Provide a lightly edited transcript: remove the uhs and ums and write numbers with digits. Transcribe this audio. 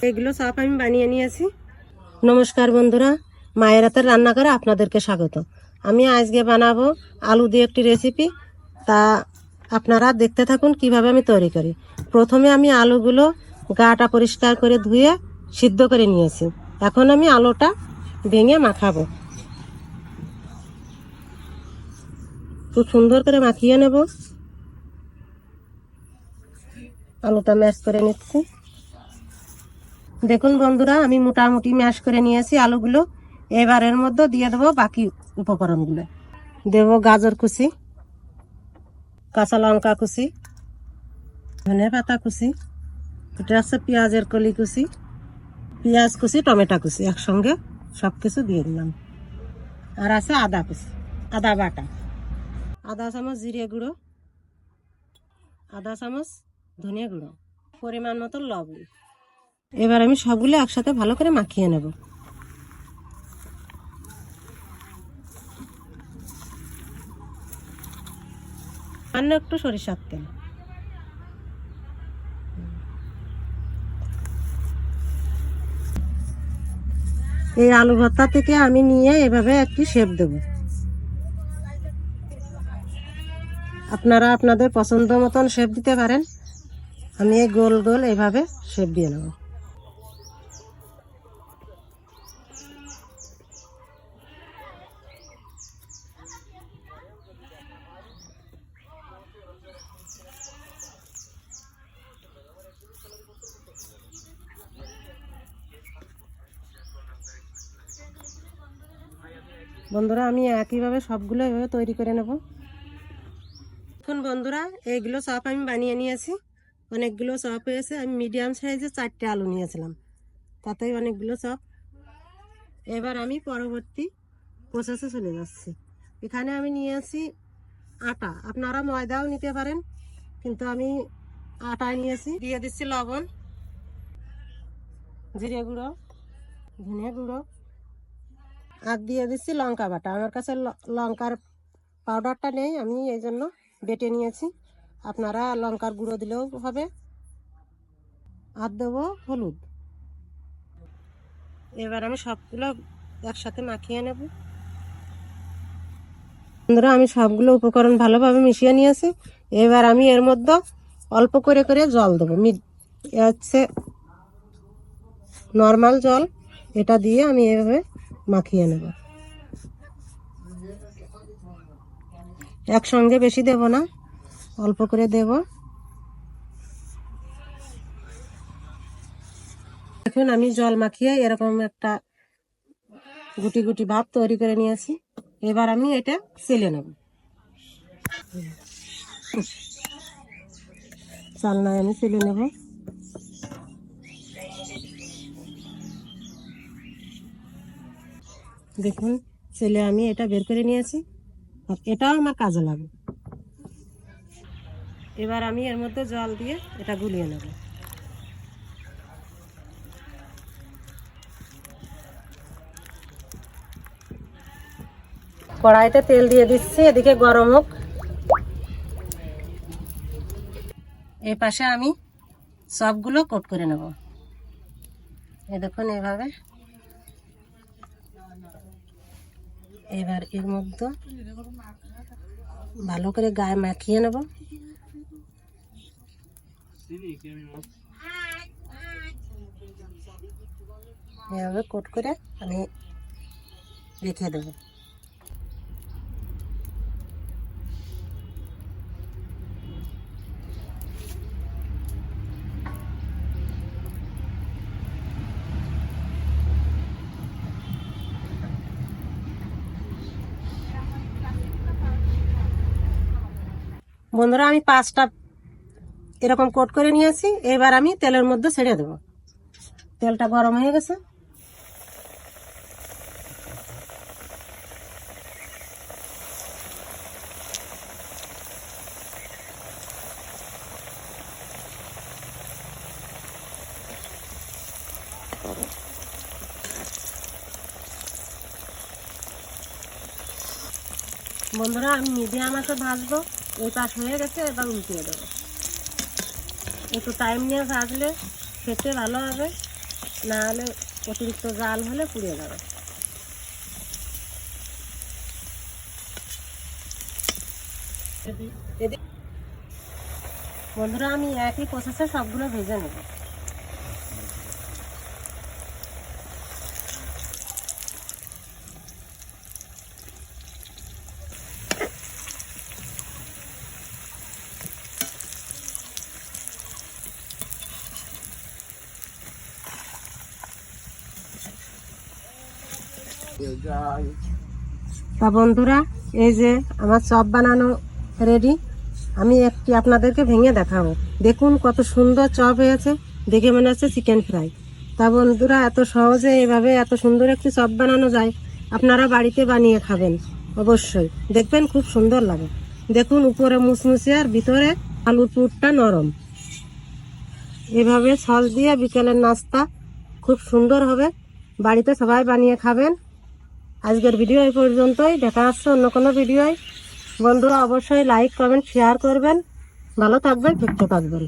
এগুলো সব আমি বানিয়ে নিয়েছি। নমস্কার বন্ধুরা, মায়ের হাতের রান্নাঘরে আপনাদেরকে স্বাগত। আমি আজকে বানাবো আলু দিয়ে একটি রেসিপি। তা আপনারা দেখতে থাকুন কিভাবে আমি তৈরি করি। প্রথমে আমি আলুগুলো গাটা পরিষ্কার করে ধুয়ে সিদ্ধ করে নিয়েছি। এখন আমি আলুটা ভেঙে মাখাবো। খুব সুন্দর করে মাখিয়ে নেব। আলুটা ম্যাশ করে নিচ্ছি। দেখুন বন্ধুরা, আমি মোটামুটি ম্যাশ করে নিয়েছি আলুগুলো। এবার এর মধ্যে দিয়ে দেবো বাকি উপকরণগুলো। দেব গাজর কুচি, কাঁচা লঙ্কা কুচি, ধনে পাতা কুচি, এটা হচ্ছে পেঁয়াজের কলি কুচি, পেঁয়াজ কুচি, টমেটো কুচি একসঙ্গে সব কিছু দিয়ে দিলাম। আর আছে আদা কুচি, আদা বাটা, আধা চামচ জিরে গুঁড়ো, আধা চামচ ধনিয়া গুঁড়ো, পরিমাণ মতো লবণ। এবার আমি সবগুলো একসাথে ভালো করে মাখিয়ে নেব। আর একটু সরিষার তেল। এই আলু ভর্তা থেকে আমি নিয়ে এভাবে একটি শেপ দেব। আপনারা আপনাদের পছন্দ মতন শেপ দিতে পারেন। আমি এই গোল গোল এইভাবে শেপ দিয়ে নেব। বন্ধুরা, আমি একইভাবে সবগুলো এভাবে তৈরি করে নেব। এখন বন্ধুরা, এইগুলো চপ আমি বানিয়ে নিয়েছি। অনেকগুলো চপ হয়েছে। আমি মিডিয়াম সাইজে 4টে আলু নিয়েছিলাম, তাতেই অনেকগুলো চপ। এবার আমি পরবর্তী প্রসেসে চলে যাচ্ছি। এখানে আমি নিয়েছি আটা, আপনারা ময়দাও নিতে পারেন, কিন্তু আমি আটায় নিয়েছি। দিয়ে দিচ্ছি লবণ, জিরে গুঁড়ো, ধনিয়া গুঁড়ো, আর দিয়ে দিচ্ছি লঙ্কা বাটা। আমার কাছে লঙ্কার পাউডারটা নেই, আমি এই জন্য বেটে নিয়েছি। আপনারা লঙ্কার গুঁড়ো দিলেও হবে। আর দেবো হলুদ। এবার আমি সবগুলো একসাথে মাখিয়ে নেব। বন্ধুরা, আমি সবগুলো উপকরণ ভালোভাবে মিশিয়ে নিয়েছি। এবার আমি এর মধ্যে অল্প করে করে জল দেবো। হচ্ছে নর্মাল জল, এটা দিয়ে আমি এভাবে মাখিয়ে নেব। একসঙ্গে বেশি দেব না, অল্প করে দেব। দেখুন, আমি জল মাখিয়ে এরকম একটা গুটি গুটি ভাব তৈরি করে নিয়েছি। এবার আমি এটা চেলে নেব। চালনায় আমি চেলে নেব। দেখুন, চেলে আমি এটা বের করে নিয়েছি। আর এটাও আমার কাজে লাগে। এবার আমি এর মধ্যে জল দিয়ে এটা গুলিয়ে নেব। কড়াইতে তেল দিয়ে দিচ্ছি, এদিকে গরম হোক। এই পাশে আমি সবগুলো কোট করে নেব। এই দেখুন এভাবে। এবার এর মধ্যে ভালো করে গায়ে মাখিয়ে নেব। এভাবে কোট করে আমি রেখে দেব। বন্ধুরা, আমি 5টা এরকম কোট করে নিয়েছি। এবার আমি তেলের মধ্যে ছেড়ে দেব। তেলটা গরম হয়ে গেছে। বন্ধুরা, আমি মিডিয়াম আঁচে ভাজবো। এই পাশ হয়ে গেছে, এবার উল্টিয়ে দেবো। একটু টাইম নিয়ে ভাজলে খেতে ভালো হবে। না হলে অতিরিক্ত জাল হলে পুড়ে যাবে। বন্ধুরা আমি একই প্রসেসে সবগুলো ভেজে নেব। তা বন্ধুরা এই যে আমার চপ বানানো রেডি। আমি একটি আপনাদেরকে ভেঙে দেখাবো। দেখুন কত সুন্দর চপ হয়েছে, দেখে মনে হচ্ছে চিকেন ফ্রাই। তা বন্ধুরা এত সহজে এভাবে এত সুন্দর একটি চপ বানানো যায়, আপনারা বাড়িতে বানিয়ে খাবেন অবশ্যই, দেখবেন খুব সুন্দর লাগে। দেখুন উপরে মুচমুচে আর ভিতরে আলুর পুরটা নরম। এভাবে সস দিয়ে বিকেলের নাস্তা খুব সুন্দর হবে, বাড়িতে সবাই বানিয়ে খাবেন। আজকের ভিডিও এই পর্যন্তই, দেখা হচ্ছে অন্য কোনো ভিডিওয়। বন্ধুরা অবশ্যই লাইক কমেন্ট শেয়ার করবেন। ভালো থাকবেন, সুস্থ থাকবেন।